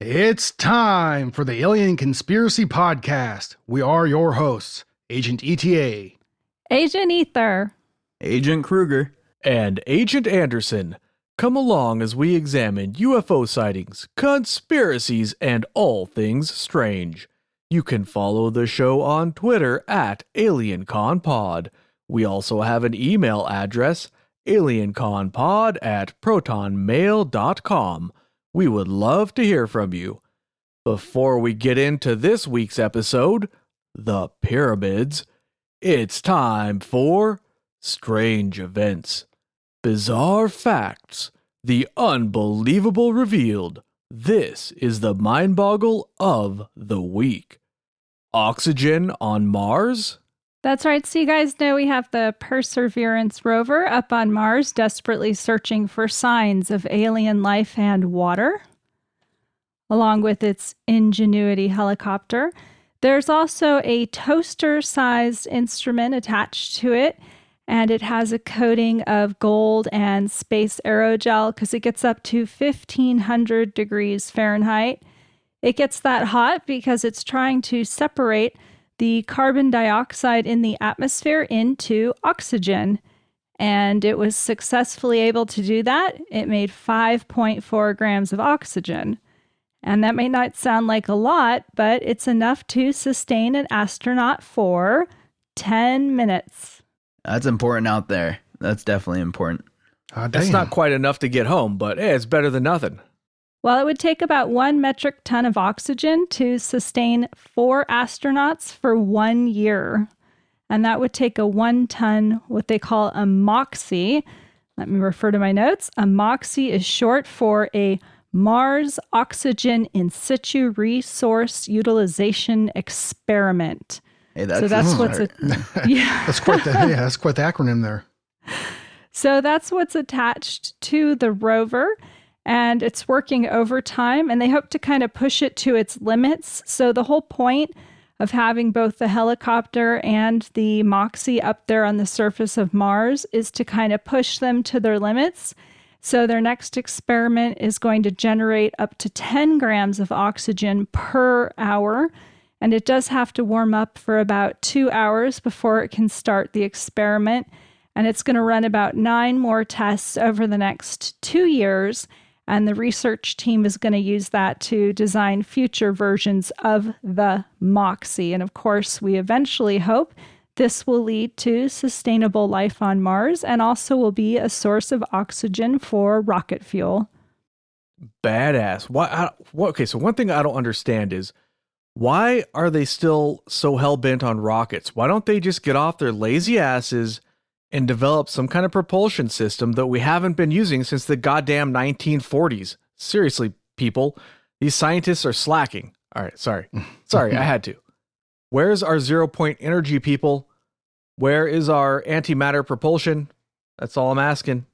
It's time for the Alien Conspiracy Podcast. We are your hosts, Agent ETA, Agent Ether, Agent Kruger, and Agent Anderson. Come along as we examine UFO sightings, conspiracies, and all things strange. You can follow the show on Twitter at AlienConPod. We also have an email address, alienconpod@protonmail.com. We would love to hear from you. Before we get into this week's episode, the pyramids, it's time for Strange Events, Bizarre Facts, the Unbelievable Revealed. This is the Mind Boggle of the Week. Oxygen on Mars? That's right. So you guys know we have the Perseverance rover up on Mars, desperately searching for signs of alien life and water, along with its Ingenuity helicopter. There's also a toaster-sized instrument attached to it, and it has a coating of gold and space aerogel because it gets up to 1,500 degrees Fahrenheit. It gets that hot because it's trying to separate the carbon dioxide in the atmosphere into oxygen. And it was successfully able to do that. It made 5.4 grams of oxygen. And that may not sound like a lot, but it's enough to sustain an astronaut for 10 minutes. That's important out there. That's definitely important. That's not quite enough to get home, but hey, it's better than nothing. Well, it would take about 1 metric ton of oxygen to sustain 4 astronauts for 1 year. And that would take a 1 ton, what they call a MOXIE. Let me refer to my notes. A MOXIE is short for a Mars Oxygen In Situ Resource Utilization Experiment. Hey, that's so that's what's that's quite the acronym there. So that's what's attached to the rover. And it's working overtime, and they hope to kind of push it to its limits. So the whole point of having both the helicopter and the MOXIE up there on the surface of Mars is to kind of push them to their limits. So their next experiment is going to generate up to 10 grams of oxygen per hour. And it does have to warm up for about 2 hours before it can start the experiment. And it's going to run about 9 more tests over the next 2 years. And the research team is going to use that to design future versions of the MOXIE. And of course, we eventually hope this will lead to sustainable life on Mars and also will be a source of oxygen for rocket fuel. Badass. Okay, so one thing I don't understand is, why are they still so hell-bent on rockets? Why don't they just get off their lazy asses and develop some kind of propulsion system that we haven't been using since the goddamn 1940s? Seriously, people, these scientists are slacking. All right, sorry, I had to. Where's our 0-point energy, people? Where is our antimatter propulsion? That's all I'm asking.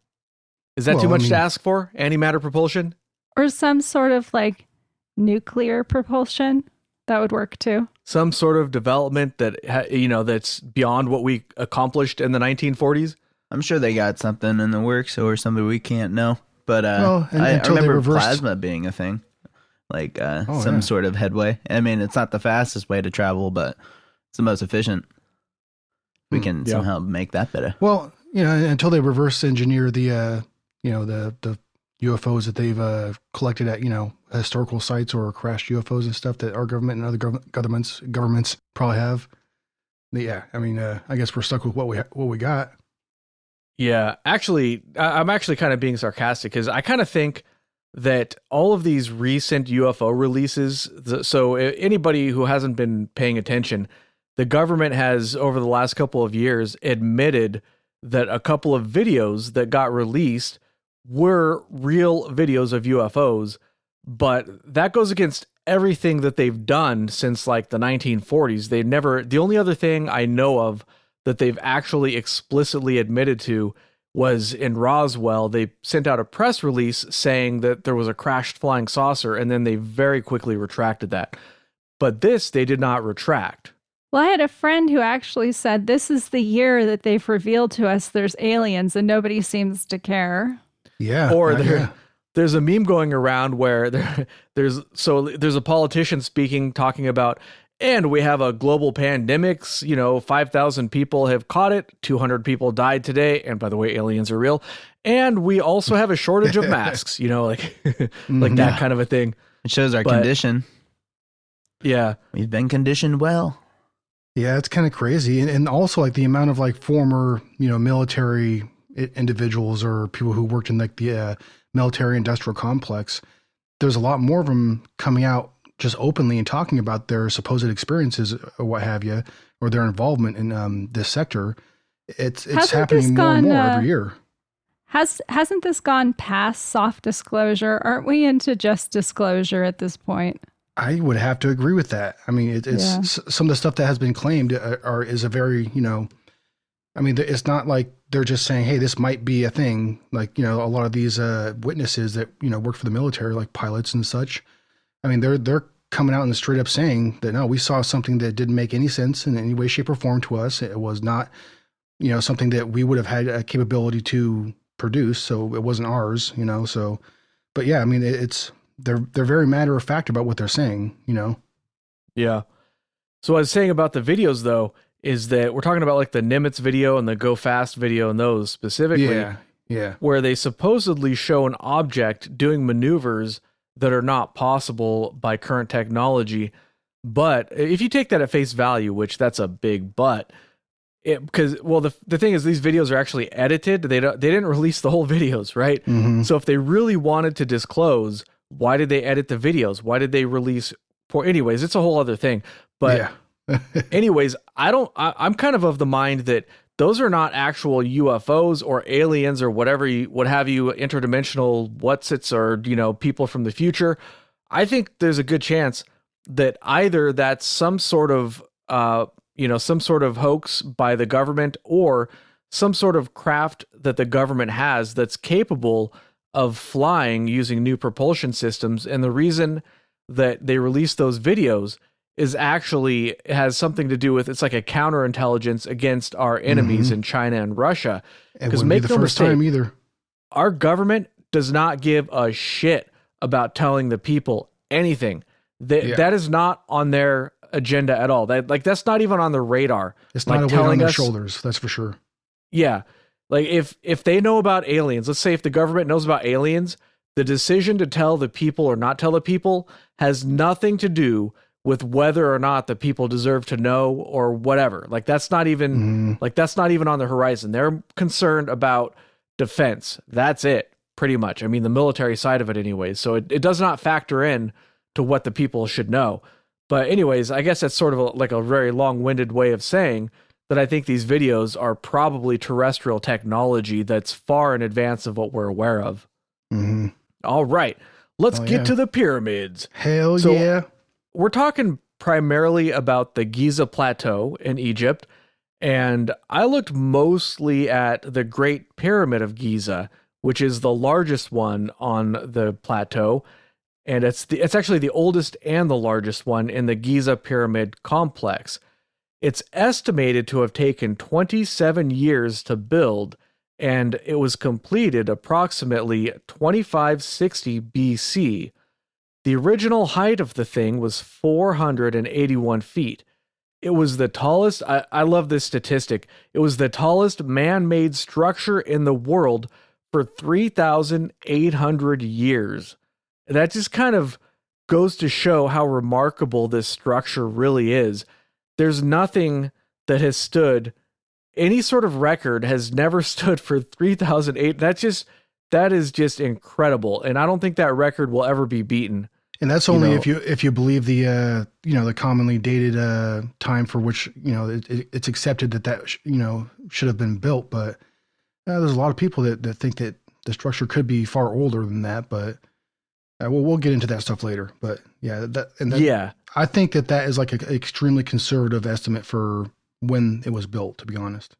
Is that too much to ask for? Antimatter propulsion? Or some sort of like nuclear propulsion? That would work too. Some sort of development that, that's beyond what we accomplished in the 1940s. I'm sure they got something in the works or something we can't know. But I until they remember reversed plasma being a thing, like some sort of headway. I mean, it's not the fastest way to travel, but it's the most efficient. We can somehow make that better. Well, until they reverse engineer the UFOs that they've collected at, historical sites or crashed UFOs and stuff that our government and other governments probably have. I guess we're stuck with what we got. Yeah, actually, I'm actually kind of being sarcastic because I kind of think that all of these recent UFO releases, so anybody who hasn't been paying attention, the government has, over the last couple of years, admitted that a couple of videos that got released were real videos of UFOs, but that goes against everything that they've done since like the 1940s. The only other thing I know of that they've actually explicitly admitted to was in Roswell. They sent out a press release saying that there was a crashed flying saucer, and then they very quickly retracted that. But this, they did not retract. Well, I had a friend who actually said this is the year that they've revealed to us there's aliens and nobody seems to care. Yeah. Or there's a meme going around where there's a politician speaking, talking about, and we have a global pandemics, 5,000 people have caught it, 200 people died today, and by the way, aliens are real, and we also have a shortage of masks, like that kind of a thing. It shows our condition. Yeah. We've been conditioned well. Yeah, it's kind of crazy. And also like the amount of like former, military individuals or people who worked in like the military industrial complex, there's a lot more of them coming out just openly and talking about their supposed experiences or what have you, or their involvement in this sector. It's happening more and more every year. Hasn't this gone past soft disclosure? Aren't we into just disclosure at this point? I would have to agree with that. I mean, it's some of the stuff that has been claimed is a very, it's not like they're just saying, hey, this might be a thing. Like, a lot of these witnesses that, work for the military, like pilots and such. I mean, they're coming out and straight up saying that, no, we saw something that didn't make any sense in any way, shape, or form to us. It was not, something that we would have had a capability to produce. So it wasn't ours, so, but yeah, I mean, they're very matter of fact about what they're saying, Yeah. So what I was saying about the videos though, is that we're talking about like the Nimitz video and the Go Fast video and those specifically. Yeah. Where they supposedly show an object doing maneuvers that are not possible by current technology. But if you take that at face value, which that's a big but, because the thing is these videos are actually edited. They didn't release the whole videos, right? Mm-hmm. So if they really wanted to disclose, why did they edit the videos? Why did they release anyways, it's a whole other thing. But anyways, I'm kind of the mind that those are not actual UFOs or aliens or whatever what have you, interdimensional whatsits or, people from the future. I think there's a good chance that either that's some sort of hoax by the government or some sort of craft that the government has that's capable of flying using new propulsion systems. And the reason that they released those videos is actually has something to do with, it's like a counterintelligence against our enemies in China and Russia. Because make no mistake, time either. Our government does not give a shit about telling the people anything. That is not on their agenda at all. That's not even on the radar. It's not a weight on their shoulders, that's for sure. Yeah. Like if they know about aliens, let's say if the government knows about aliens, the decision to tell the people or not tell the people has nothing to do with whether or not the people deserve to know or whatever. Like that's not even on the horizon. They're concerned about defense. That's it, pretty much. I mean, the military side of it anyways. So it does not factor in to what the people should know. But anyways, I guess that's sort of like a very long-winded way of saying that I think these videos are probably terrestrial technology that's far in advance of what we're aware of. Mm-hmm. All right, let's get to the pyramids. Hell yeah. We're talking primarily about the Giza Plateau in Egypt, and I looked mostly at the Great Pyramid of Giza, which is the largest one on the plateau, and it's actually the oldest and the largest one in the Giza Pyramid complex. It's estimated to have taken 27 years to build, and it was completed approximately 2560 BC. The original height of the thing was 481 feet. It was the tallest, I love this statistic, it was the tallest man-made structure in the world for 3,800 years. That just kind of goes to show how remarkable this structure really is. There's nothing that has stood, any sort of record has never stood for 3,008. That is just incredible. And I don't think that record will ever be beaten. And that's only if you believe the the commonly dated time for which it's accepted that should have been built. But there's a lot of people that think that the structure could be far older than that. But we'll get into that stuff later. But I think that is like an extremely conservative estimate for when it was built, to be honest.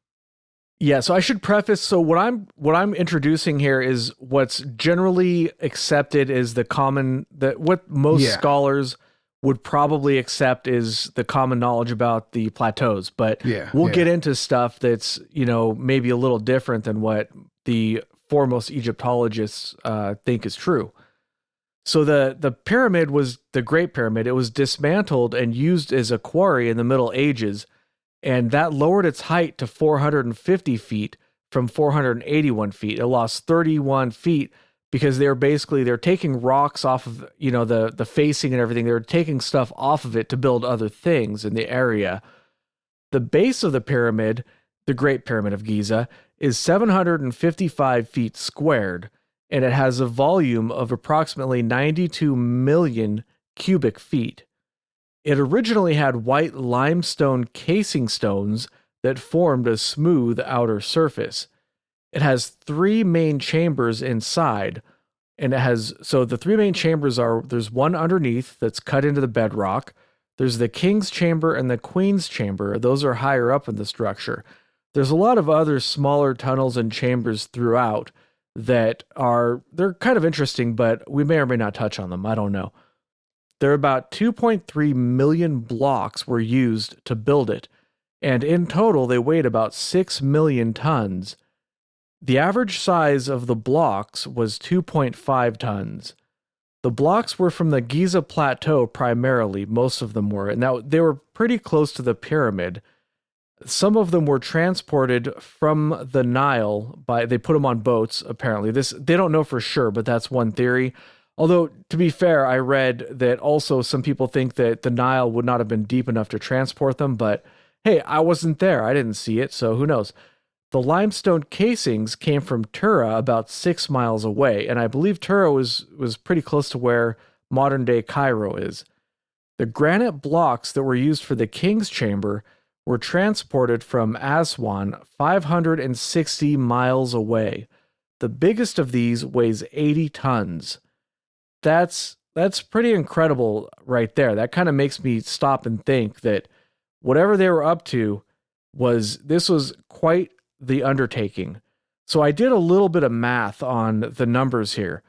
Yeah, so I should preface. So what I'm introducing here is what's generally accepted is what most scholars would probably accept is the common knowledge about the plateaus. But we'll get into stuff that's maybe a little different than what the foremost Egyptologists think is true. So the pyramid was the Great Pyramid. It was dismantled and used as a quarry in the Middle Ages, and that lowered its height to 450 feet from 481 feet. It lost 31 feet because they're taking rocks off of, the facing and everything. They were taking stuff off of it to build other things in the area. The base of the pyramid, the Great Pyramid of Giza, is 755 feet squared, and it has a volume of approximately 92 million cubic feet. It originally had white limestone casing stones that formed a smooth outer surface. It has 3 main chambers inside, and the 3 main chambers there's one underneath that's cut into the bedrock. There's the king's chamber and the queen's chamber. Those are higher up in the structure. There's a lot of other smaller tunnels and chambers throughout they're kind of interesting, but we may or may not touch on them. I don't know. There are about 2.3 million blocks were used to build it, and in total they weighed about 6 million tons. The average size of the blocks was 2.5 tons. The blocks were from the Giza Plateau primarily, most of them were, and they were pretty close to the pyramid. Some of them were transported from the Nile they put them on boats, apparently. They don't know for sure, but that's one theory. Although, to be fair, I read that also some people think that the Nile would not have been deep enough to transport them, but hey, I wasn't there. I didn't see it, so who knows? The limestone casings came from Tura about 6 miles away, and I believe Tura was pretty close to where modern-day Cairo is. The granite blocks that were used for the king's chamber were transported from Aswan 560 miles away. The biggest of these weighs 80 tons. That's pretty incredible right there. That kind of makes me stop and think that whatever they were up to was quite the undertaking. So I did a little bit of math on the numbers here.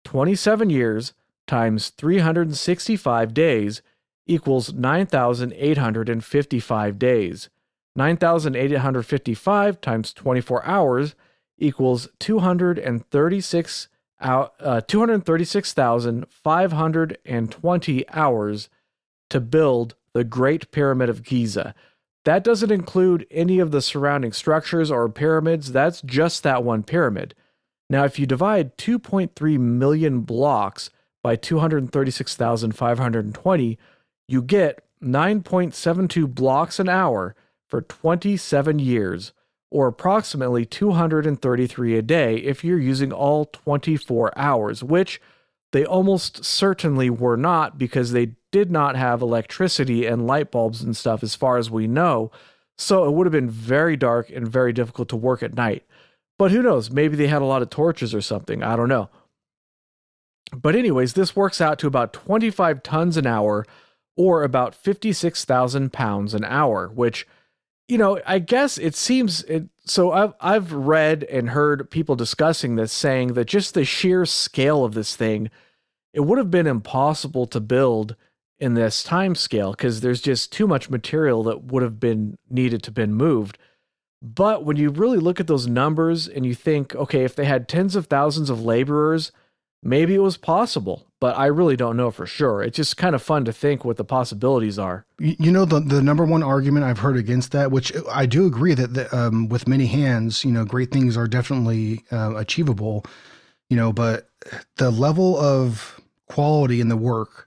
27 years times 365 days equals 9,855 days. 9,855 times 24 hours equals 236,520 hours to build the Great Pyramid of Giza. That doesn't include any of the surrounding structures or pyramids. That's just that one pyramid. Now, if you divide 2.3 million blocks by 236,520, you get 9.72 blocks an hour for 27 years, or approximately 233 a day if you're using all 24 hours, which they almost certainly were not, because they did not have electricity and light bulbs and stuff as far as we know. So it would have been very dark and very difficult to work at night. But who knows? Maybe they had a lot of torches or something. I don't know. But anyways, this works out to about 25 tons an hour, or about 56,000 pounds an hour, which, I guess it seems so I've read and heard people discussing this, saying that just the sheer scale of this thing, it would have been impossible to build in this time scale, because there's just too much material that would have been needed to been moved. But when you really look at those numbers and you think, okay, if they had tens of thousands of laborers, maybe it was possible, but I really don't know for sure. It's just kind of fun to think what the possibilities are. The number one argument I've heard against that, which I do agree that with many hands, great things are definitely achievable, but the level of quality in the work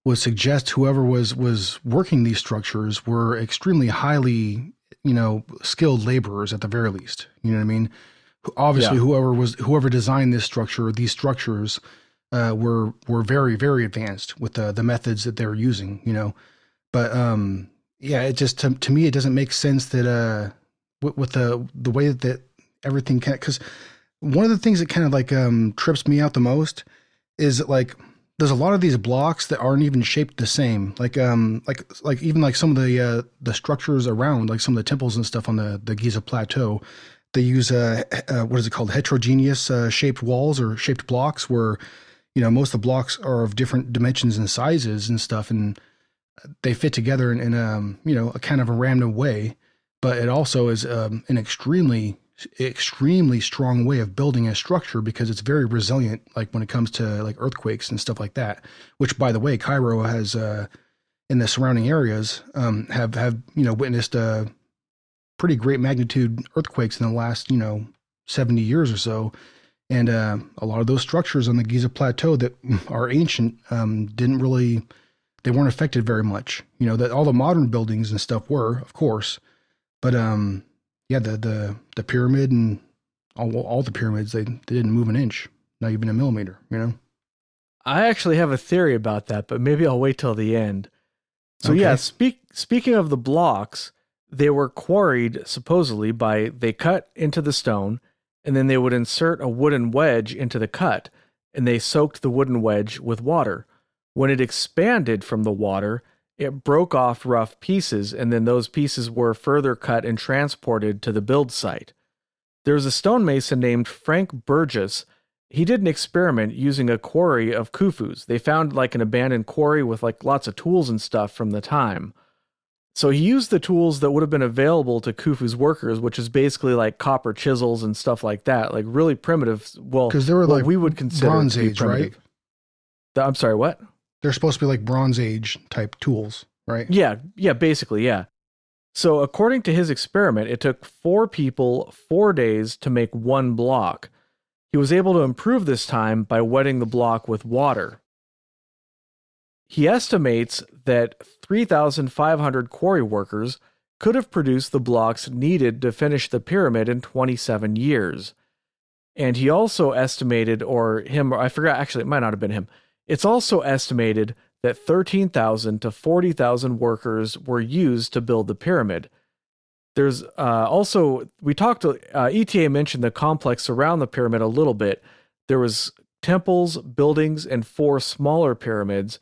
would suggest whoever was working these structures were extremely highly, skilled laborers at the very least. You know what I mean? Obviously, yeah. Whoever designed these structures were very, very advanced with the methods that they're using, But it just to me it doesn't make sense that with the way that everything can, because one of the things that kind of like trips me out the most is that, like, there's a lot of these blocks that aren't even shaped the same. Like even like some of the structures around, like some of the temples and stuff on the Giza Plateau, they use what is it called, heterogeneous shaped walls or shaped blocks, where most of the blocks are of different dimensions and sizes and stuff, and they fit together in a kind of a random way. But it also is an extremely extremely strong way of building a structure because it's very resilient, like when it comes to like earthquakes and stuff like that. Which, by the way, Cairo has in the surrounding areas have witnessed pretty great magnitude earthquakes in the last 70 years or so. And a lot of those structures on the Giza Plateau that are ancient they weren't affected very much. That all the modern buildings and stuff were, of course, but yeah, the pyramid and all the pyramids, they didn't move an inch, not even a millimeter. I actually have a theory about that, but maybe I'll wait till the end. So Okay. yeah, speaking of the blocks, they were quarried supposedly they cut into the stone, and then they would insert a wooden wedge into the cut, and they soaked the wooden wedge with water. When it expanded from the water, it broke off rough pieces, and then those pieces were further cut and transported to the build site. There was a stonemason named Frank Burgess. He did an experiment using a quarry of Khufu's. They found like an abandoned quarry with like lots of tools and stuff from the time. So he used the tools that would have been available to Khufu's workers, which is basically like copper chisels and stuff like that, like really primitive. Well, because they were like we would consider Bronze to be Age, primitive. right? I'm sorry, what? They're supposed to be like Bronze Age type tools, right? Yeah, basically, yeah. So according to his experiment, it took 4 people 4 days to make one block. He was able to improve this time by wetting the block with water. He estimates that 3,500 quarry workers could have produced the blocks needed to finish the pyramid in 27 years. And he also estimated, I forgot, actually, it might not have been him. It's also estimated that 13,000 to 40,000 workers were used to build the pyramid. There's also, ETA mentioned the complex around the pyramid a little bit. There was temples, buildings, and 4 smaller pyramids.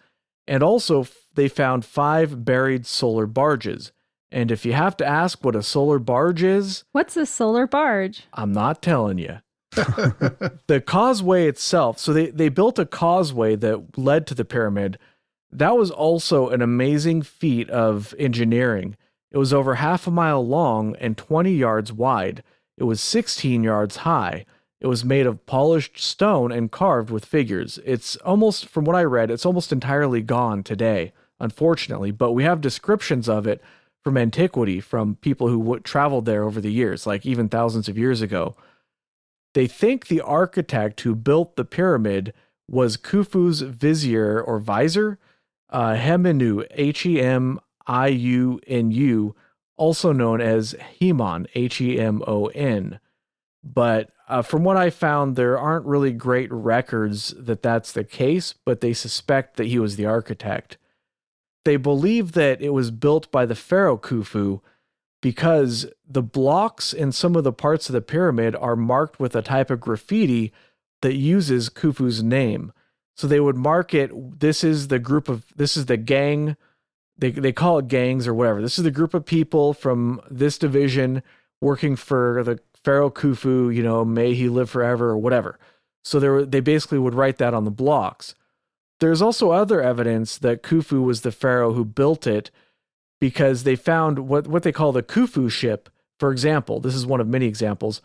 And also, they found 5 buried solar barges. And if you have to ask what a solar barge is... What's a solar barge? I'm not telling you. The causeway itself, so they built a causeway that led to the pyramid. That was also an amazing feat of engineering. It was over half a mile long and 20 yards wide. It was 16 yards high. It was made of polished stone and carved with figures. It's almost, from what I read, it's almost entirely gone today, unfortunately, but we have descriptions of it from antiquity, from people who traveled there over the years, like even thousands of years ago. They think the architect who built the pyramid was Khufu's vizier or visor, Heminu, Hemiunu, also known as Hemon, Hemon. But from what I found, there aren't really great records that that's the case, but they suspect that he was the architect. They believe that it was built by the pharaoh Khufu because the blocks in some of the parts of the pyramid are marked with a type of graffiti that uses Khufu's name. So they would mark it, this is the gang, they call it gangs or whatever. This is the group of people from this division working for the Pharaoh Khufu, may he live forever or whatever. So they basically would write that on the blocks. There's also other evidence that Khufu was the pharaoh who built it because they found what they call the Khufu ship. For example, this is one of many examples,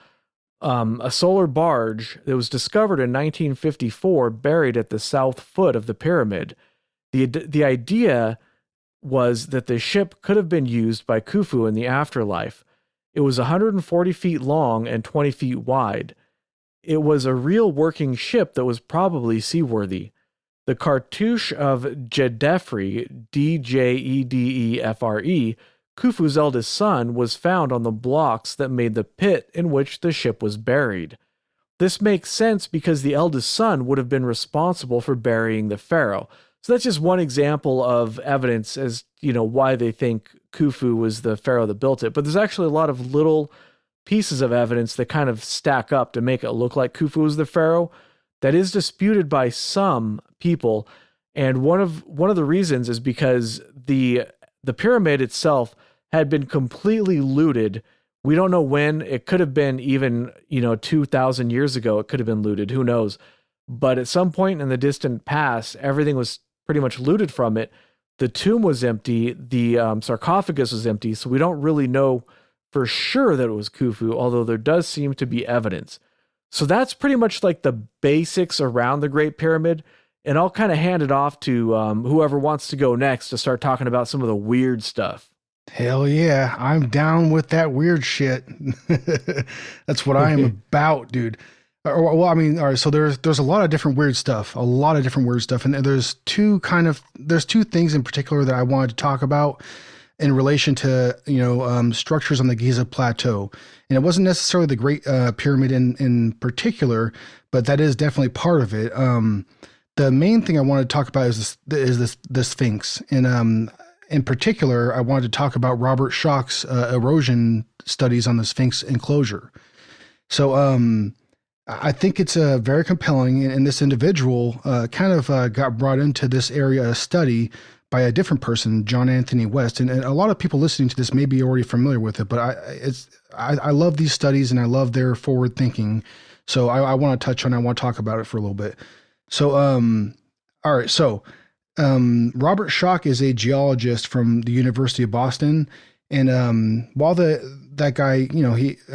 a solar barge that was discovered in 1954 buried at the south foot of the pyramid. The idea was that the ship could have been used by Khufu in the afterlife. It was 140 feet long and 20 feet wide. It was a real working ship that was probably seaworthy. The cartouche of Jedefre, Djedefre, Khufu's eldest son, was found on the blocks that made the pit in which the ship was buried. This makes sense because the eldest son would have been responsible for burying the pharaoh. So that's just one example of evidence as, why they think Khufu was the pharaoh that built it. But there's actually a lot of little pieces of evidence that kind of stack up to make it look like Khufu was the pharaoh. That is disputed by some people, and one of the reasons is because the pyramid itself had been completely looted. We don't know when. It could have been even 2,000 years ago. It could have been looted. Who knows? But at some point in the distant past, everything was pretty much looted from it. The tomb was empty. The sarcophagus was empty. So we don't really know for sure that it was Khufu, although there does seem to be evidence. So that's pretty much like the basics around the Great Pyramid. And I'll kind of hand it off to whoever wants to go next to start talking about some of the weird stuff. Hell yeah, I'm down with that weird shit. That's what I am about, dude. Well, I mean, all right. So there's a lot of different weird stuff, and there's two things in particular that I wanted to talk about in relation to structures on the Giza Plateau, and it wasn't necessarily the Great Pyramid in particular, but that is definitely part of it. The main thing I wanted to talk about is the Sphinx, and in particular, I wanted to talk about Robert Schoch's erosion studies on the Sphinx enclosure. So I think it's very compelling, and this individual kind of got brought into this area of study by a different person, John Anthony West, and a lot of people listening to this may be already familiar with it, but I love these studies and I love their forward thinking. So I want to touch on it. I want to talk about it for a little bit. So, all right. So, Robert Schoch is a geologist from the University of Boston. And, while that guy,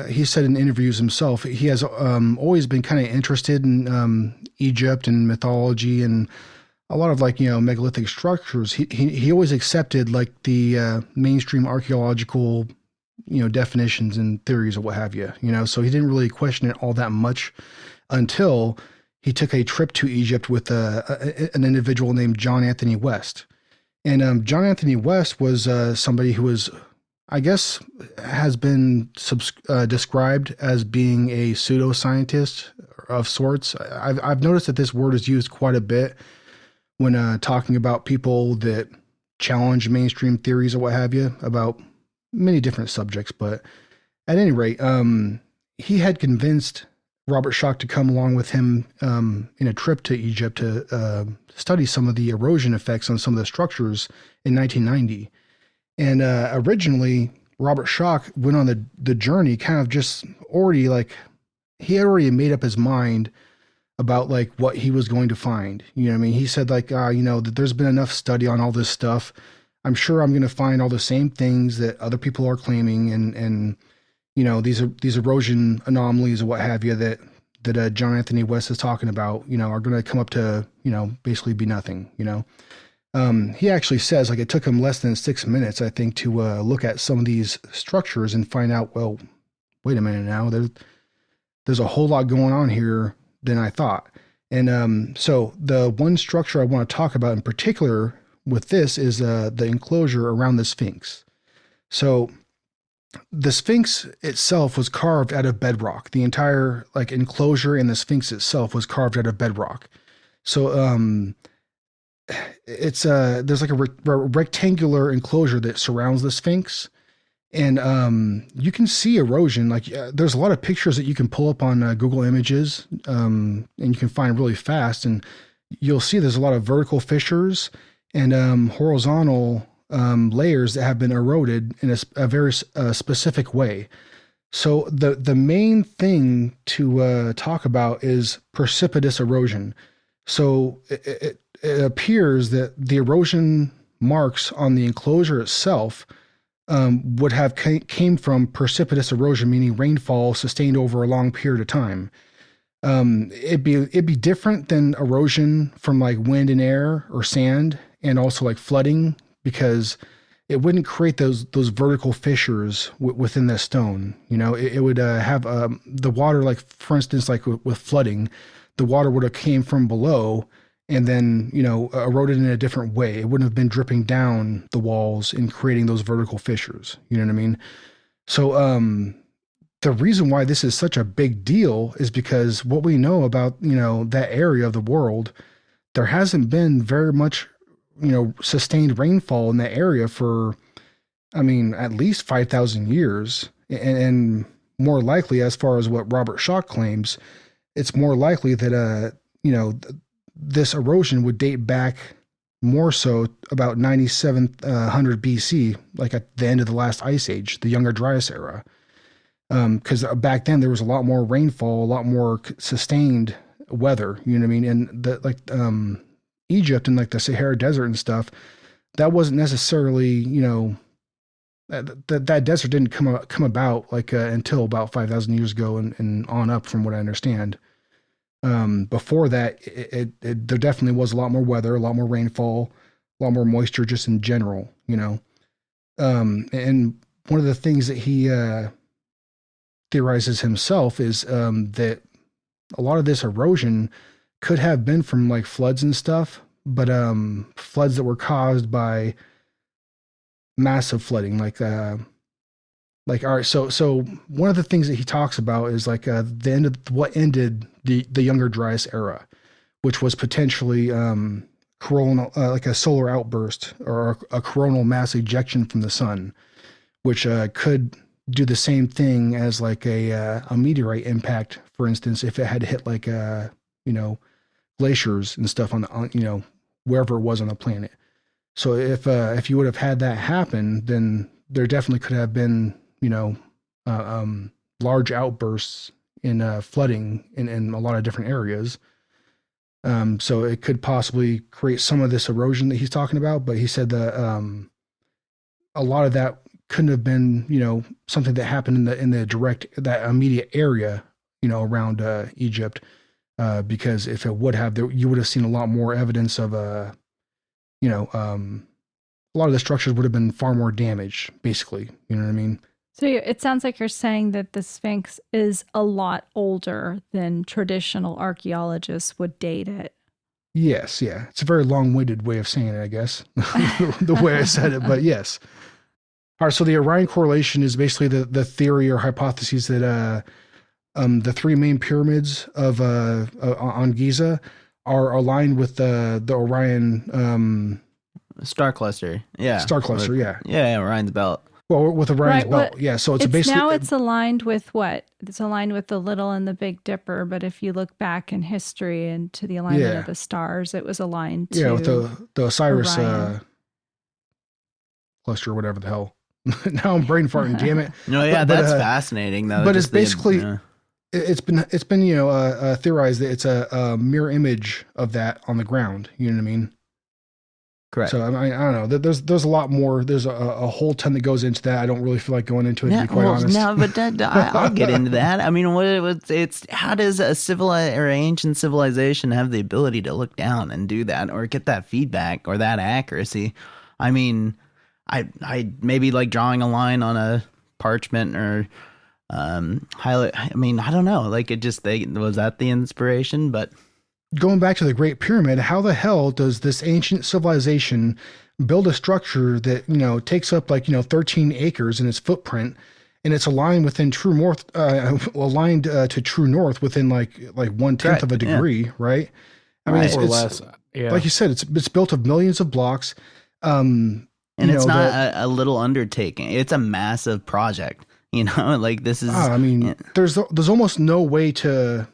he said in interviews himself, he has, always been kind of interested in, Egypt and mythology and a lot of megalithic structures. He always accepted like the, mainstream archaeological, definitions and theories or what have you, so he didn't really question it all that much until he took a trip to Egypt with an individual named John Anthony West. And John Anthony West was somebody who was, I guess, has been described as being a pseudoscientist of sorts. I've noticed that this word is used quite a bit when talking about people that challenge mainstream theories or what have you about many different subjects. But at any rate, he had convinced Robert Schoch to come along with him in a trip to Egypt to study some of the erosion effects on some of the structures in 1990. And originally, Robert Schoch went on the journey kind of just already he had already made up his mind about what he was going to find. I mean? He said that there's been enough study on all this stuff. I'm sure I'm going to find all the same things that other people are claiming and these erosion anomalies or what have you that John Anthony West is talking about, are going to come up to, basically be nothing, He actually says it took him less than 6 minutes, I think, to look at some of these structures and find out, well, wait a minute now, there's a whole lot going on here than I thought. And so the one structure I want to talk about in particular with this is the enclosure around the Sphinx. So the Sphinx itself was carved out of bedrock. The entire enclosure in the Sphinx itself was carved out of bedrock. So it's there's a rectangular enclosure that surrounds the Sphinx, and you can see erosion. There's a lot of pictures that you can pull up on Google Images, and you can find really fast, and you'll see there's a lot of vertical fissures and horizontal layers that have been eroded in a very specific way. So the main thing to talk about is precipitous erosion. So it appears that the erosion marks on the enclosure itself would have came from precipitous erosion, meaning rainfall sustained over a long period of time. It'd be different than erosion from wind and air or sand, and also flooding, because it wouldn't create those vertical fissures within the stone. It would have the water, for instance, with flooding, the water would have came from below and then, eroded in a different way. It wouldn't have been dripping down the walls and creating those vertical fissures. You know what I mean? So the reason why this is such a big deal is because what we know about, that area of the world, there hasn't been very much sustained rainfall in that area for, at least 5,000 years. And more likely, as far as what Robert Schoch claims, it's more likely that, this erosion would date back more so about 9,700 BC, at the end of the last ice age, the Younger Dryas era. Because back then there was a lot more rainfall, a lot more sustained weather, you know what I mean? And Egypt and the Sahara Desert and stuff, that wasn't necessarily, that desert didn't come about like until about 5,000 years ago and on up, from what I understand. Before that, there definitely was a lot more weather, a lot more rainfall, a lot more moisture, just in general, you know. And one of the things that he theorizes himself is that a lot of this erosion could have been from like floods and stuff, but floods that were caused by massive flooding, like all right, so one of the things that he talks about is like the end of what ended the Younger Dryas era, which was potentially coronal, like a solar outburst or a coronal mass ejection from the sun, which could do the same thing as like a meteorite impact, for instance, if it had hit like you know, glaciers and stuff on you know, wherever it was on the planet. So if you would have had that happen, then there definitely could have been, you know, large outbursts in flooding in a lot of different areas. So it could possibly create some of this erosion that he's talking about. But he said that a lot of that couldn't have been, you know, something that happened in the direct, that immediate area, you know, around Egypt. Because if it would have, you would have seen a lot more evidence of you know, a lot of the structures would have been far more damaged, basically. You know what I mean? So it sounds like you're saying that the Sphinx is a lot older than traditional archaeologists would date it. Yes, yeah. It's a very long-winded way of saying it, I guess, the way I said it, but yes. All right, so the Orion correlation is basically the theory or hypothesis that the three main pyramids of on Giza are aligned with the Orion star cluster. Yeah. Star cluster, yeah. Yeah, Orion's belt. Well, with Orion's Right, belt, yeah. So it's basically now it's aligned with what? It's aligned with the Little and the Big Dipper. But if you look back in history and to the alignment of the stars, it was aligned to with the Osiris cluster, or whatever the hell. Now I'm brain farting. Damn it. No, yeah, that's fascinating though. But it's basically it's been you know theorized that it's a mirror image of that on the ground. You know what I mean? Correct. So I mean, I don't know. There's a lot more. There's a whole ton that goes into that. I don't really feel like going into it, to be quite honest. No, but I'll get into that. I mean, it's how does a civilized or ancient civilization have the ability to look down and do that, or get that feedback or that accuracy? I mean, I maybe like drawing a line on a parchment or highlight. I mean, I don't know. Like was that the inspiration? But going back to the Great Pyramid, how the hell does this ancient civilization build a structure that, you know, takes up like, you know, 13 acres in its footprint, and it's aligned within true north, aligned to true north within like 1/10 of a degree, right? I mean, it's like you said, it's built of millions of blocks. And it's not a little undertaking. It's a massive project, you know, like this is, I mean, there's almost no way to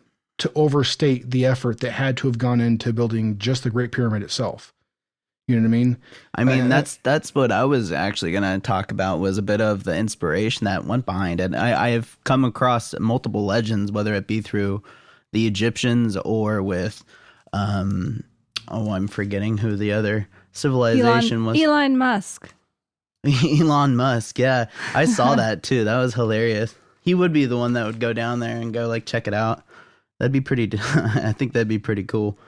overstate the effort that had to have gone into building just the Great Pyramid itself. You know what I mean? I mean, that's what I was actually going to talk about, was a bit of the inspiration that went behind it. I have come across multiple legends, whether it be through the Egyptians or with, I'm forgetting who the other civilization was. Elon Musk. Elon Musk, yeah. I saw that too. That was hilarious. He would be the one that would go down there and go like check it out. That'd be I think that'd be pretty cool.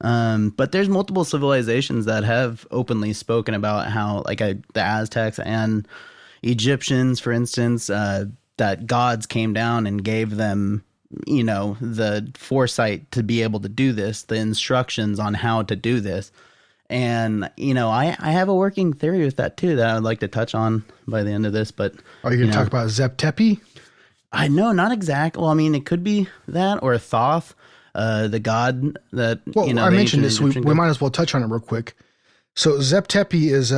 But there's multiple civilizations that have openly spoken about how, like the Aztecs and Egyptians, for instance, that gods came down and gave them, you know, the foresight to be able to do this, the instructions on how to do this. And, you know, I have a working theory with that too that I would like to touch on by the end of this. But are you going to talk about Zep Tepi? I know, not exactly. Well, I mean, it could be that, or Thoth, the god that, well, you know. I mentioned this, so we might as well touch on it real quick. So Zep Tepi is,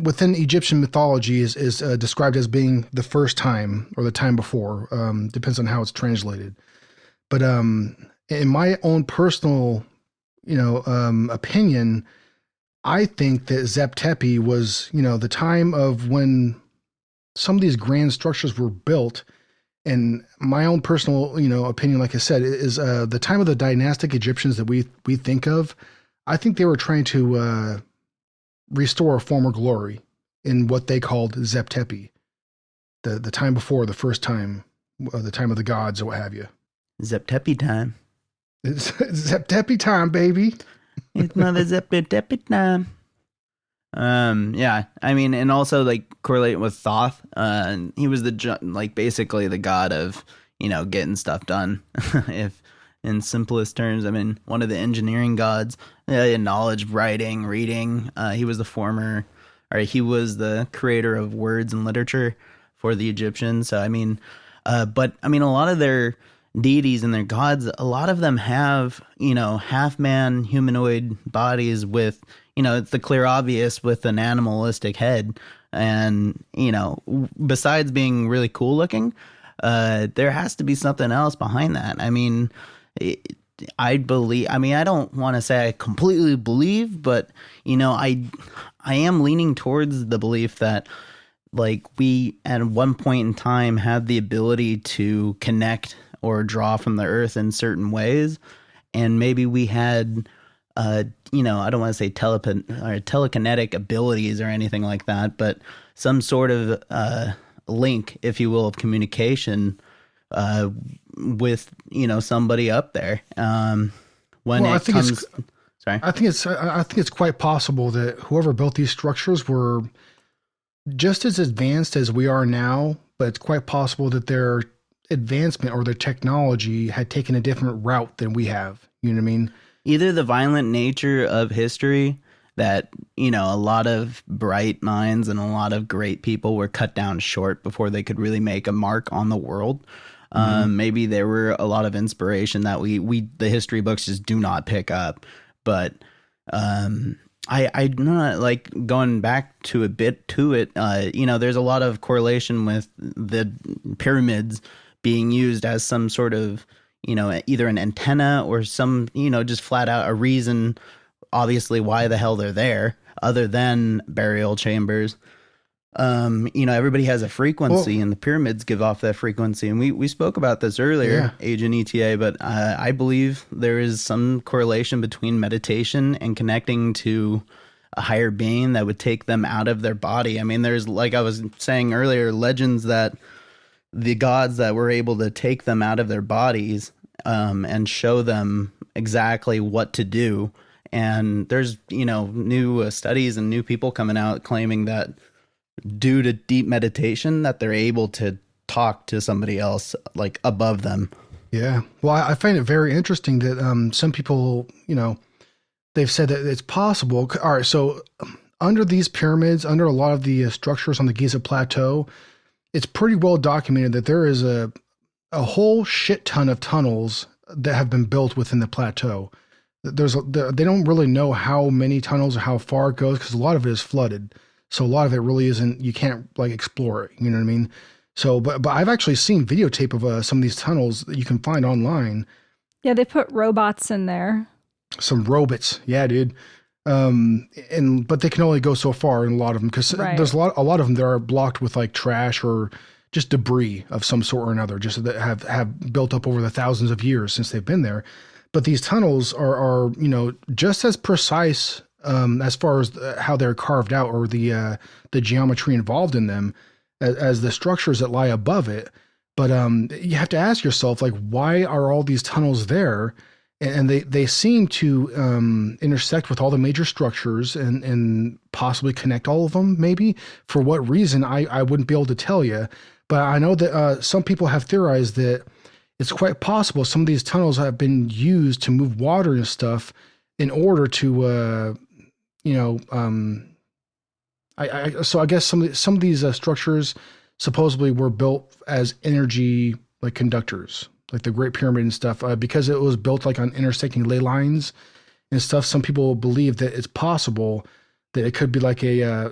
within Egyptian mythology, is described as being the first time or the time before. Depends on how it's translated. But in my own personal, you know, opinion, I think that Zep Tepi was, you know, the time of when some of these grand structures were built. And my own personal, you know, opinion, like I said, is the time of the dynastic Egyptians that we think of. I think they were trying to restore a former glory, in what they called Zeptepi, the time before the first time, the time of the gods or what have you. Zeptepi time. It's Zeptepi time, baby. It's Mother Zeptepi time. Yeah, I mean, and also like correlate with Thoth. He was basically the god of, getting stuff done. If in simplest terms, I mean, one of the engineering gods, knowledge, writing, reading. He was the creator of words and literature for the Egyptians. So I mean, but I mean, a lot of their deities and their gods, a lot of them have, half man humanoid bodies with, it's the clear obvious with an animalistic head. And, besides being really cool looking, there has to be something else behind that. I mean, I don't want to say I completely believe, but, I am leaning towards the belief that like we at one point in time had the ability to connect or draw from the earth in certain ways. And maybe we had, I don't want to say telekinetic abilities or anything like that, but some sort of link, if you will, of communication with, somebody up there. I think it's quite possible that whoever built these structures were just as advanced as we are now, but it's quite possible that their advancement or their technology had taken a different route than we have. You know what I mean? Either the violent nature of history that, a lot of bright minds and a lot of great people were cut down short before they could really make a mark on the world. Maybe there were a lot of inspiration that the history books just do not pick up. But I not like going back to a bit to it. There's a lot of correlation with the pyramids being used as some sort of, either an antenna or some, just flat out a reason, obviously, why the hell they're there, other than burial chambers. Everybody has a frequency, and the pyramids give off that frequency. And we spoke about this earlier, Agent ETA, but I believe there is some correlation between meditation and connecting to a higher being that would take them out of their body. I mean, there's, like I was saying earlier, legends that the gods that were able to take them out of their bodies and show them exactly what to do. And there's, new studies and new people coming out claiming that due to deep meditation that they're able to talk to somebody else like above them. Yeah. Well, I find it very interesting that some people, they've said that it's possible. All right. So under these pyramids, under a lot of the structures on the Giza Plateau, it's pretty well documented that there is a whole shit ton of tunnels that have been built within the plateau. They don't really know how many tunnels or how far it goes because a lot of it is flooded. So a lot of it really isn't, you can't like explore it. You know what I mean? So, but I've actually seen videotape of some of these tunnels that you can find online. Yeah, they put robots in there. Some robots. Yeah, dude. But they can only go so far in a lot of them because there's a lot of them that are blocked with like trash or just debris of some sort or another, just that have built up over the thousands of years since they've been there. But these tunnels are just as precise as far as how they're carved out or the geometry involved in them as the structures that lie above it. But you have to ask yourself, like, why are all these tunnels there? And they seem to intersect with all the major structures and possibly connect all of them, maybe. For what reason, I wouldn't be able to tell you. But I know that some people have theorized that it's quite possible some of these tunnels have been used to move water and stuff in order to, so I guess some of these structures supposedly were built as energy like conductors, like the Great Pyramid and stuff, because it was built like on intersecting ley lines and stuff. Some people believe that it's possible that it could be like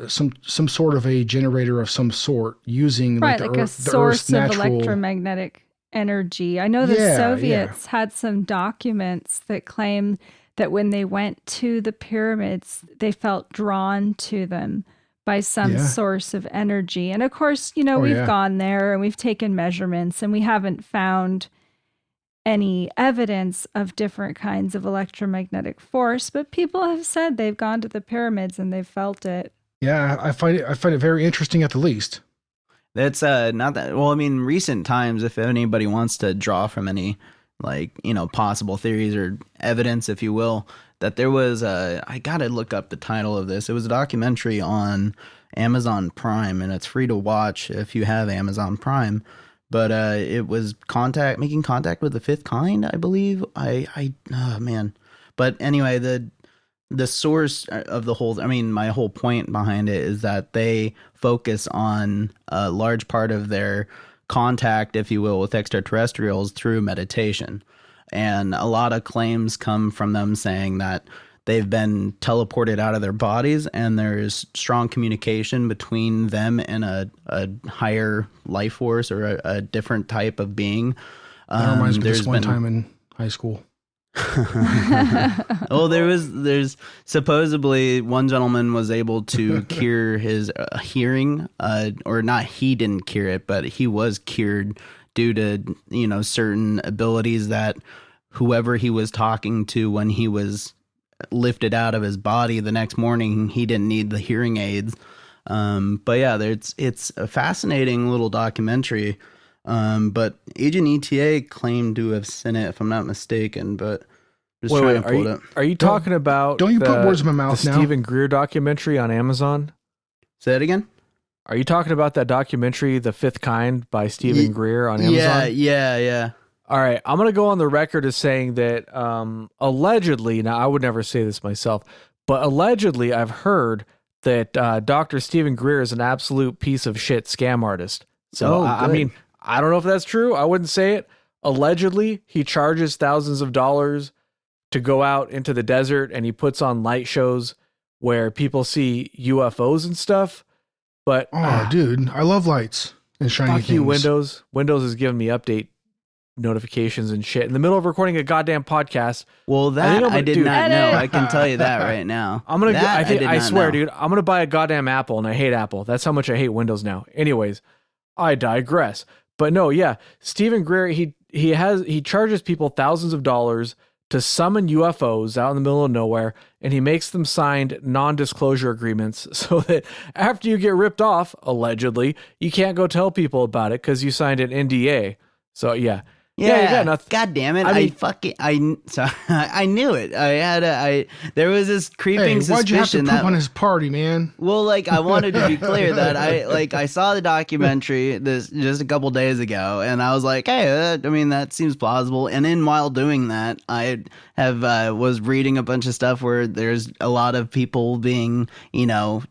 some sort of a generator of some sort using right, like a source of electromagnetic energy. I know the Soviets had some documents that claim that when they went to the pyramids, they felt drawn to them by some source of energy. And of course, we've gone there and we've taken measurements and we haven't found any evidence of different kinds of electromagnetic force, but people have said they've gone to the pyramids and they've felt it. Yeah, I find it very interesting at the least. That's not that well. I mean, recent times, if anybody wants to draw from any like possible theories or evidence, if you will, that there was I gotta look up the title of this. It was a documentary on Amazon Prime, and it's free to watch if you have Amazon Prime. But it was making contact with the fifth kind, I believe. Oh man. But anyway, the source of the whole, I mean, my whole point behind it is that they focus on a large part of their contact, if you will, with extraterrestrials through meditation. And a lot of claims come from them saying that they've been teleported out of their bodies and there's strong communication between them and a higher life force or a different type of being. That reminds me of this one time in high school. Well, there's supposedly one gentleman was able to cure his hearing, or not. He didn't cure it, but he was cured due to certain abilities that whoever he was talking to when he was lifted out of his body the next morning, he didn't need the hearing aids. But yeah, it's a fascinating little documentary. But Agent ETA claimed to have seen it, if I'm not mistaken. But just trying to pull it up. Are you talking about? Don't you put words in my mouth the now? Stephen Greer documentary on Amazon? Say that again. Are you talking about that documentary, The Fifth Kind, by Stephen Greer on Amazon? Yeah. All right, I'm going to go on the record as saying that allegedly, now I would never say this myself, but allegedly I've heard that Dr. Stephen Greer is an absolute piece of shit scam artist. So, I mean, I don't know if that's true. I wouldn't say it. Allegedly, he charges thousands of dollars to go out into the desert and he puts on light shows where people see UFOs and stuff. But dude, I love lights and shiny fuck things. you, Windows. Windows is giving me update notifications and shit in the middle of recording a goddamn podcast. Well, that I did not know. I can tell you that right now. I'm gonna. I swear, dude. I'm gonna buy a goddamn Apple, and I hate Apple. That's how much I hate Windows now. Anyways, I digress. But no, yeah, Stephen Greer, he charges people thousands of dollars to summon UFOs out in the middle of nowhere, and he makes them sign non-disclosure agreements so that after you get ripped off, allegedly, you can't go tell people about it because you signed an NDA. So yeah. Yeah, you got nothing. God damn it! I knew it. There was this creeping suspicion. Why'd you have to poop on his party, man? Well, like I wanted to be clear that I saw the documentary this just a couple days ago, and I was like, hey, I mean that seems plausible. And then while doing that, I was reading a bunch of stuff where there's a lot of people being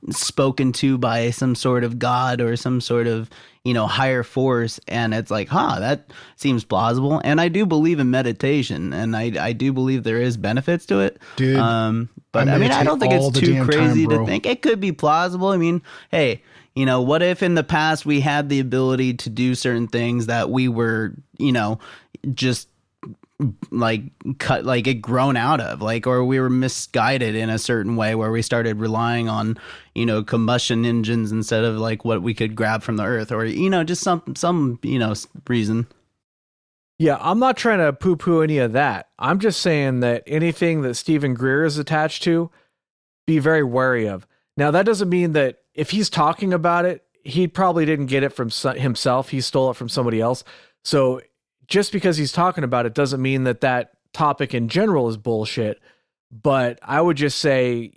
spoken to by some sort of god or some sort of higher force, and it's like, that seems plausible. And I do believe in meditation, and I do believe there is benefits to it, dude. But I mean, I don't think it's too crazy to think it could be plausible. I mean, hey, what if in the past we had the ability to do certain things that we were, just get grown out of, or we were misguided in a certain way where we started relying on combustion engines instead of what we could grab from the earth, or just some reason. Yeah, I'm not trying to poo-poo any of that. I'm just saying that anything that Stephen Greer is attached to, be very wary of. Now, that doesn't mean that if he's talking about it, he probably didn't get it from himself. He stole it from somebody else. So just because he's talking about it doesn't mean that topic in general is bullshit. But I would just say,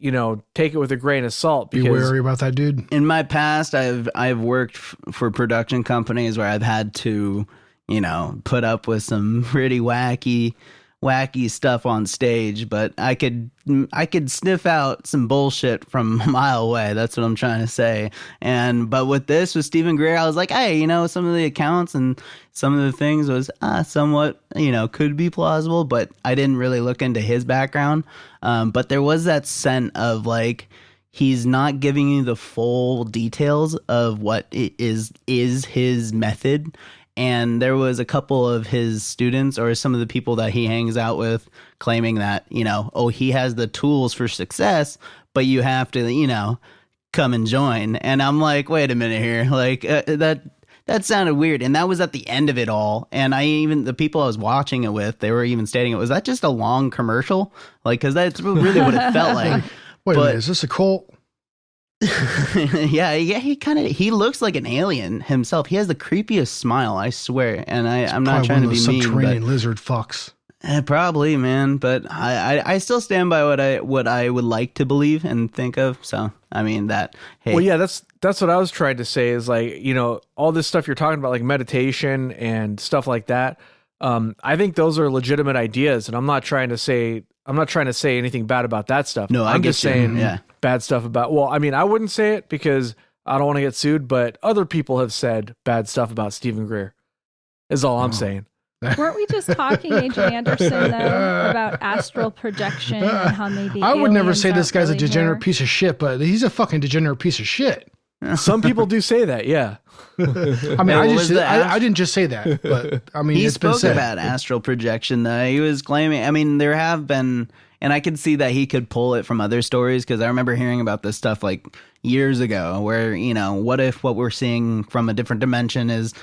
take it with a grain of salt. Because be wary about that, dude. In my past, I've worked for production companies where I've had to, put up with some pretty wacky stuff on stage, but I could sniff out some bullshit from a mile away. That's what I'm trying to say. But with Stephen Greer, I was like, hey, some of the accounts and some of the things was somewhat, could be plausible, but I didn't really look into his background. But there was that sense of he's not giving you the full details of what it is his method. And there was a couple of his students or some of the people that he hangs out with claiming that, he has the tools for success, but you have to, come and join. And I'm like, wait a minute here. That sounded weird. And that was at the end of it all. And the people I was watching it with, they were even stating was that just a long commercial? Cause that's really what it felt like. Wait a minute, is this a cult? Yeah, he looks like an alien himself. He has the creepiest smile, I swear. And I'm not Probably trying one to of those be mean, subterranean but lizard fucks. probably, man. But I still stand by what I would like to believe and think of. So I mean that. Hey, Well, yeah, that's what I was trying to say is like, all this stuff you're talking about, like meditation and stuff like that. I think those are legitimate ideas, and I'm not trying to say anything bad about that stuff. No, I'm just saying yeah. bad stuff about. Well, I mean, I wouldn't say it because I don't want to get sued, but other people have said bad stuff about Stephen Greer. Is all I'm saying. Weren't we just talking, Agent Anderson, though, about astral projection and how maybe I would never aliens say this aren't guy's a really degenerate here? piece of shit, but he's a fucking degenerate piece of shit. Some people do say that, yeah. I mean, I didn't just say that, but I mean, He it's been spoke said. about astral projection, though. He was claiming, I mean, there have been, and I could see that he could pull it from other stories because I remember hearing about this stuff like years ago where, what if what we're seeing from a different dimension is,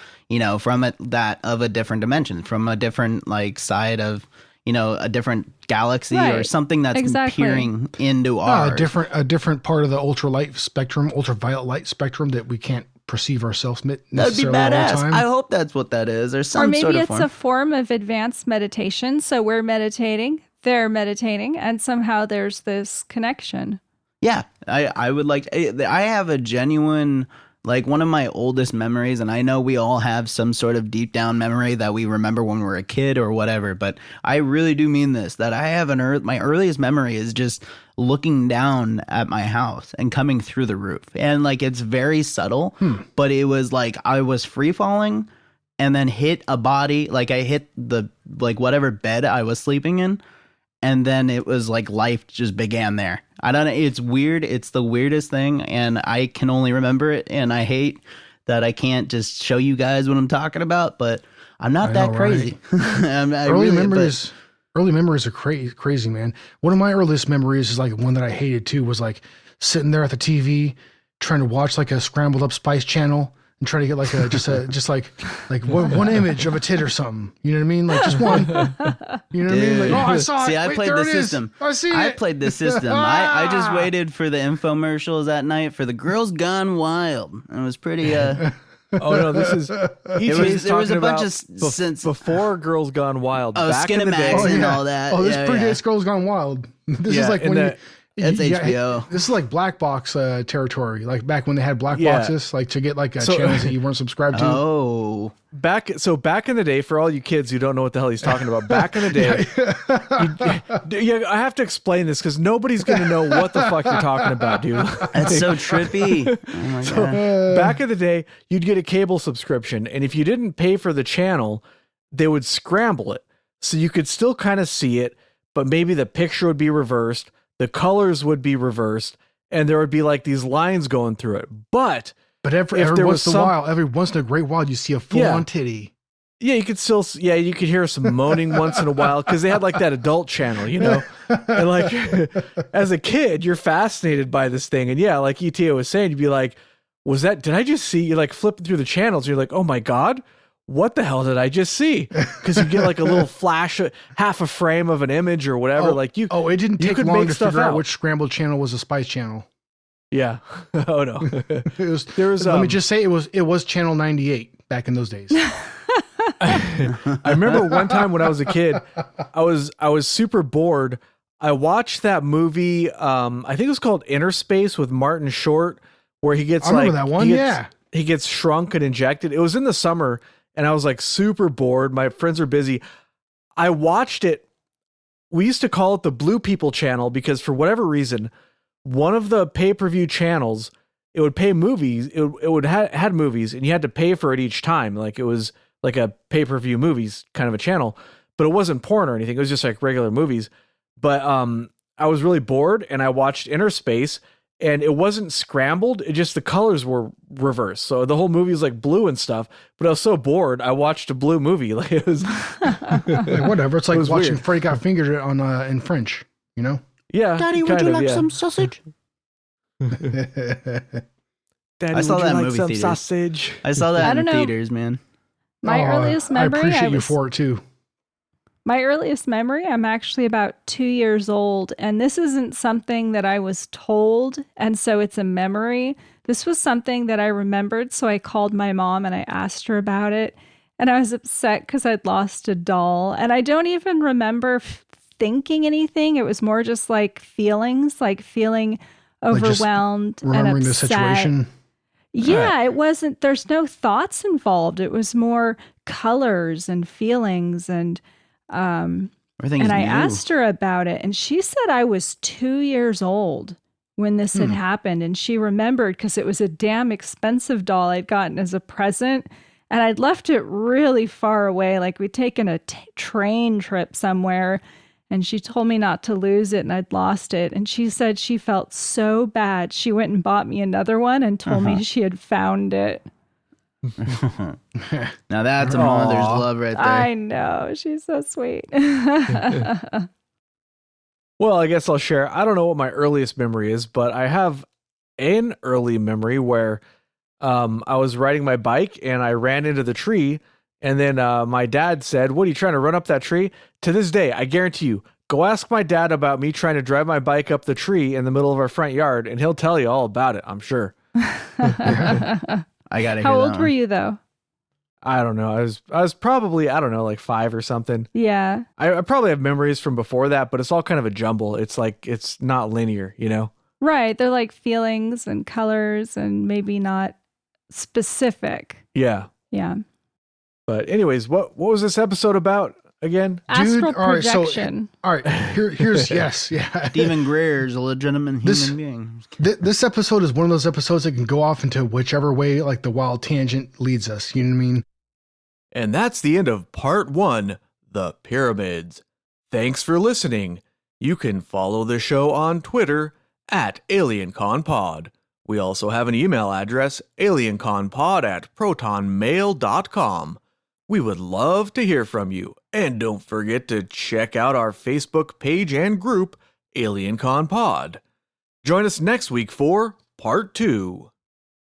from that of a different dimension, from a different like side of, a different galaxy or Right. something that's Exactly. peering into ours. A different part of the ultraviolet light spectrum that we can't perceive ourselves That'd be necessarily all the badass. time. I hope that's what that is. There's some Or maybe sort of it's form. a form of advanced meditation. So we're meditating, they're meditating, and somehow there's this connection. Yeah, I would like. I have a genuine, like one of my oldest memories, and I know we all have some sort of deep down memory that we remember when we were a kid or whatever. But I really do mean this. That I have my earliest memory is just looking down at my house and coming through the roof, and like it's very subtle, but it was like I was free falling, and then hit a body. Like I hit the whatever bed I was sleeping in. And then it was like life just began there. I don't know. It's weird. It's the weirdest thing. And I can only remember it. And I hate that I can't just show you guys what I'm talking about. But I'm not that know, crazy. Early memories are crazy, man. One of my earliest memories is like one that I hated too, was like sitting there at the TV trying to watch like a scrambled up Spice Channel and try to get like one image of a tit or something. You know what I mean? Like just one. You know what I mean? Like, oh, I saw it. See, I Wait, played there the it is. system. I see it. I played the system. I just waited for the infomercials at night for the Girls Gone Wild. And it was pretty Oh no, this is there was a bunch of since before Girls Gone Wild. oh back in the Skinamax day. and all that. Oh, this Yeah, predates Girls Gone Wild. This Yeah, is like and when That's HBO. This is like black box territory. Like back when they had black Yeah. boxes, like to get like So- channels that you weren't subscribed to. Oh. Back in the day, for all you kids who don't know what the hell he's talking about, back in the day, yeah, I have to explain this because nobody's gonna know what the fuck you're talking about, dude. That's so trippy. Oh my god. Back in the day, you'd get a cable subscription, and if you didn't pay for the channel, they would scramble it. So you could still kind of see it, but maybe the picture would be reversed, the colors would be reversed, and there would be like these lines going through it. But every once in a great while, you see a full-on titty. yeah, you could still, you could hear some moaning once in a while because they had like that adult channel, and like as a kid, you're fascinated by this thing. And yeah, like ETA was saying, you'd be like, did I just see you like flipping through the channels? You're like, oh my God, what the hell did I just see? Because you get like a little flash, half a frame of an image or whatever. It didn't take could long make to stuff figure out out. which scrambled channel was a Spice Channel. Yeah. Oh no. There was. Let me just say, it was Channel 98 back in those days. I remember one time when I was a kid, I was super bored. I watched that movie. I think it was called Inner Space with Martin Short, where he gets I remember that one. he gets shrunk and injected. It was in the summer, and I was like super bored. My friends are busy. I watched it. We used to call it the Blue People channel because for whatever reason, one of the pay-per-view channels, it would pay movies. It would had movies, and you had to pay for it each time. Like it was like a pay-per-view movies kind of a channel, but it wasn't porn or anything. It was just like regular movies. But I was really bored, and I watched Inner Space, and it wasn't scrambled. It just the colors were reversed, so the whole movie was like blue and stuff. But I was so bored, I watched a blue movie. Like it was Like, whatever. It's like was watching weird. Freddy Got Fingered on in French. You know. Yeah, Daddy, would kind you of, like yeah. some sausage? Daddy, I saw would you that like movie some theaters. sausage? I saw I that don't in know. theaters, man. My earliest memory, I appreciate you was, for it too. My earliest memory, I'm actually about 2 years old, and this isn't something that I was told, and so it's a memory. This was something that I remembered, so I called my mom and I asked her about it, and I was upset because I'd lost a doll, and I don't even remember thinking anything. It was more just like feelings, like feeling Like just overwhelmed and remembering the upset. situation. Yeah, it wasn't, there's no thoughts involved. It was more colors and feelings Everything is and I new. asked her about it, and she said I was 2 years old when this had happened. And she remembered because it was a damn expensive doll I'd gotten as a present. And I'd left it really far away. Like we'd taken a train trip somewhere, and she told me not to lose it, and I'd lost it. And she said she felt so bad. She went and bought me another one and told me she had found it. Now that's a mother's love right there. I know. She's so sweet. Well, I guess I'll share. I don't know what my earliest memory is, but I have an early memory where I was riding my bike and I ran into the tree. And then my dad said, "What, are you trying to run up that tree?" To this day, I guarantee you, go ask my dad about me trying to drive my bike up the tree in the middle of our front yard, and he'll tell you all about it, I'm sure. I gotta hear How that old one. were you though? I don't know. I was probably, I don't know, like 5 or something. Yeah. I probably have memories from before that, but it's all kind of a jumble. It's like, it's not linear, you know? Right. They're like feelings and colors and maybe not specific. Yeah. Yeah. But anyways, what was this episode about again? Astral all right, so- projection. All right, here's yes, yeah. Stephen Greer is a legitimate human This- being. This episode is one of those episodes that can go off into whichever way, like the wild tangent leads us. You know what I mean? And that's the end of part 1, The Pyramids. Thanks for listening. You can follow the show on Twitter @AlienConPod. We also have an email address, alienconpod@protonmail.com. We would love to hear from you. And don't forget to check out our Facebook page and group, AlienConPod. Join us next week for part 2.